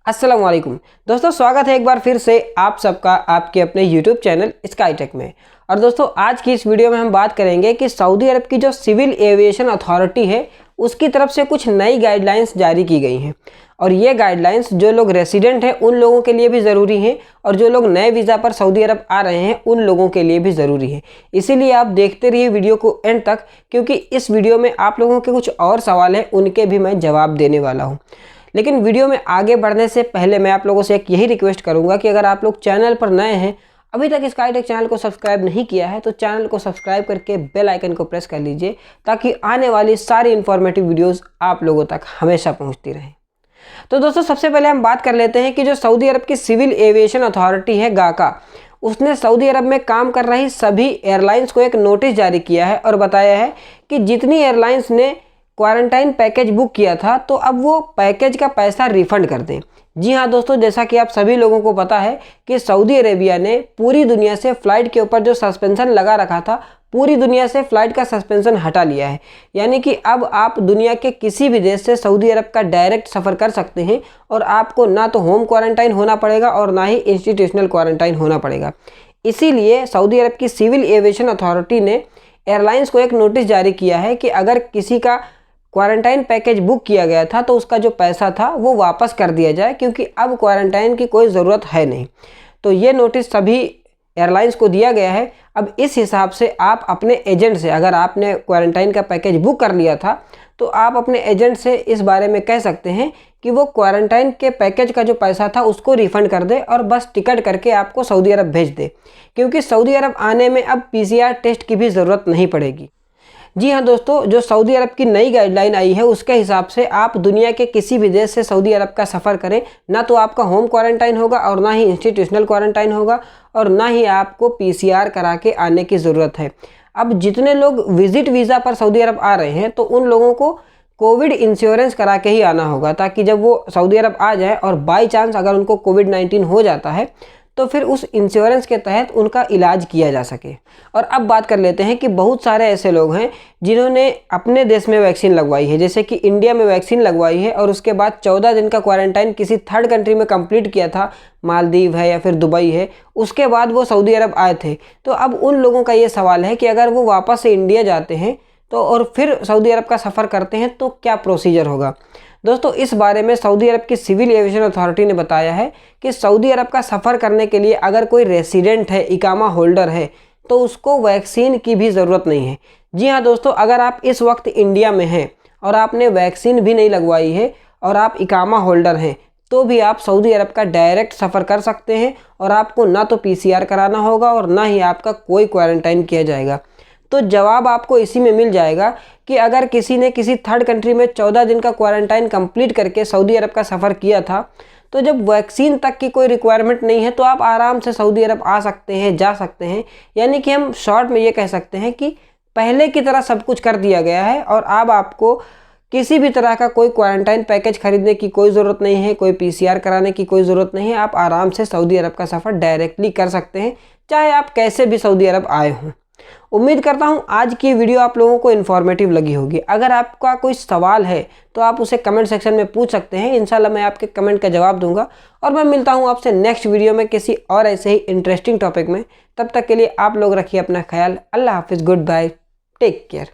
अस्सलाम वालेकुम दोस्तों, स्वागत है एक बार फिर से आप सबका आपके अपने YouTube चैनल स्काईटेक में। और दोस्तों आज की इस वीडियो में हम बात करेंगे कि सऊदी अरब की जो सिविल एविएशन अथॉरिटी है उसकी तरफ से कुछ नई गाइडलाइंस जारी की गई हैं। और ये गाइडलाइंस जो लोग रेसिडेंट हैं उन लोगों के लिए भी ज़रूरी हैं और जो लोग नए वीज़ा पर सऊदी अरब आ रहे हैं उन लोगों के लिए भी ज़रूरी है। इसीलिए आप देखते रहिए वीडियो को एंड तक, क्योंकि इस वीडियो में आप लोगों के कुछ और सवाल हैं उनके भी मैं जवाब देने वाला हूँ। लेकिन वीडियो में आगे बढ़ने से पहले मैं आप लोगों से एक यही रिक्वेस्ट करूंगा कि अगर आप लोग चैनल पर नए हैं, अभी तक स्काईटेक चैनल को सब्सक्राइब नहीं किया है, तो चैनल को सब्सक्राइब करके बेल आइकन को प्रेस कर लीजिए ताकि आने वाली सारी इंफॉर्मेटिव वीडियोस आप लोगों तक हमेशा पहुंचती रहें। तो दोस्तों सबसे पहले हम बात कर लेते हैं कि जो सऊदी अरब की सिविल एविएशन अथॉरिटी है गाका, उसने सऊदी अरब में काम कर रही सभी एयरलाइंस को एक नोटिस जारी किया है और बताया है कि जितनी एयरलाइंस ने क्वारंटाइन पैकेज बुक किया था तो अब वो पैकेज का पैसा रिफंड कर दें। जी हाँ दोस्तों, जैसा कि आप सभी लोगों को पता है कि सऊदी अरेबिया ने पूरी दुनिया से फ़्लाइट के ऊपर जो सस्पेंशन लगा रखा था, पूरी दुनिया से फ़्लाइट का सस्पेंशन हटा लिया है। यानी कि अब आप दुनिया के किसी भी देश से सऊदी अरब का डायरेक्ट सफ़र कर सकते हैं और आपको ना तो होम क्वारंटाइन होना पड़ेगा और ना ही इंस्टीट्यूशनल क्वारंटाइन होना पड़ेगा। इसीलिए सऊदी अरब की सिविल एविएशन अथॉरिटी ने एयरलाइंस को एक नोटिस जारी किया है कि अगर किसी का क्वारंटाइन पैकेज बुक किया गया था तो उसका जो पैसा था वो वापस कर दिया जाए, क्योंकि अब क्वारंटाइन की कोई ज़रूरत है नहीं। तो ये नोटिस सभी एयरलाइंस को दिया गया है। अब इस हिसाब से आप अपने एजेंट से, अगर आपने क्वारंटाइन का पैकेज बुक कर लिया था तो आप अपने एजेंट से इस बारे में कह सकते हैं कि वो क्वारंटाइन के पैकेज का जो पैसा था उसको रिफ़ंड कर दे और बस टिकट करके आपको सऊदी अरब भेज दे, क्योंकि सऊदी अरब आने में अब PCR टेस्ट की भी ज़रूरत नहीं पड़ेगी। जी हाँ दोस्तों, जो सऊदी अरब की नई गाइडलाइन आई है उसके हिसाब से आप दुनिया के किसी भी देश से सऊदी अरब का सफ़र करें, ना तो आपका होम क्वारंटाइन होगा और ना ही इंस्टीट्यूशनल क्वारंटाइन होगा और ना ही आपको PCR करा के आने की ज़रूरत है। अब जितने लोग विजिट वीज़ा पर सऊदी अरब आ रहे हैं तो उन लोगों को कोविड इंश्योरेंस करा के ही आना होगा, ताकि जब वो सऊदी अरब आ जाए और बाई चांस अगर उनको कोविड-19 हो जाता है तो फिर उस इंश्योरेंस के तहत उनका इलाज किया जा सके। और अब बात कर लेते हैं कि बहुत सारे ऐसे लोग हैं जिन्होंने अपने देश में वैक्सीन लगवाई है, जैसे कि इंडिया में वैक्सीन लगवाई है और उसके बाद 14 दिन का क्वारंटाइन किसी थर्ड कंट्री में कंप्लीट किया था, मालदीव है या फिर दुबई है, उसके बाद वो सऊदी अरब आए थे। तो अब उन लोगों का ये सवाल है कि अगर वो वापस से इंडिया जाते हैं तो और फिर सऊदी अरब का सफ़र करते हैं तो क्या प्रोसीजर होगा। दोस्तों इस बारे में सऊदी अरब की सिविल एविएशन अथॉरिटी ने बताया है कि सऊदी अरब का सफ़र करने के लिए अगर कोई रेसिडेंट है, इकामा होल्डर है, तो उसको वैक्सीन की भी ज़रूरत नहीं है। जी हाँ दोस्तों, अगर आप इस वक्त इंडिया में हैं और आपने वैक्सीन भी नहीं लगवाई है और आप इकामा होल्डर हैं तो भी आप सऊदी अरब का डायरेक्ट सफ़र कर सकते हैं और आपको ना तो PCR कराना होगा और ना ही आपका कोई क्वारंटाइन किया जाएगा। तो जवाब आपको इसी में मिल जाएगा कि अगर किसी ने किसी थर्ड कंट्री में 14 दिन का क्वारंटाइन कंप्लीट करके सऊदी अरब का सफ़र किया था, तो जब वैक्सीन तक की कोई रिक्वायरमेंट नहीं है तो आप आराम से सऊदी अरब आ सकते हैं, जा सकते हैं। यानी कि हम शॉर्ट में ये कह सकते हैं कि पहले की तरह सब कुछ कर दिया गया है और अब आपको किसी भी तरह का कोई क्वारंटाइन पैकेज खरीदने की कोई ज़रूरत नहीं है, कोई PCR कराने की कोई ज़रूरत नहीं है। आप आराम से सऊदी अरब का सफ़र डायरेक्टली कर सकते हैं, चाहे आप कैसे भी सऊदी अरब आए हों। उम्मीद करता हूं आज की वीडियो आप लोगों को इन्फॉर्मेटिव लगी होगी। अगर आपका कोई सवाल है तो आप उसे कमेंट सेक्शन में पूछ सकते हैं, इंशाल्लाह मैं आपके कमेंट का जवाब दूंगा। और मैं मिलता हूं आपसे नेक्स्ट वीडियो में किसी और ऐसे ही इंटरेस्टिंग टॉपिक में। तब तक के लिए आप लोग रखिए अपना ख्याल। अल्लाह हाफिज़, गुड बाय, टेक केयर।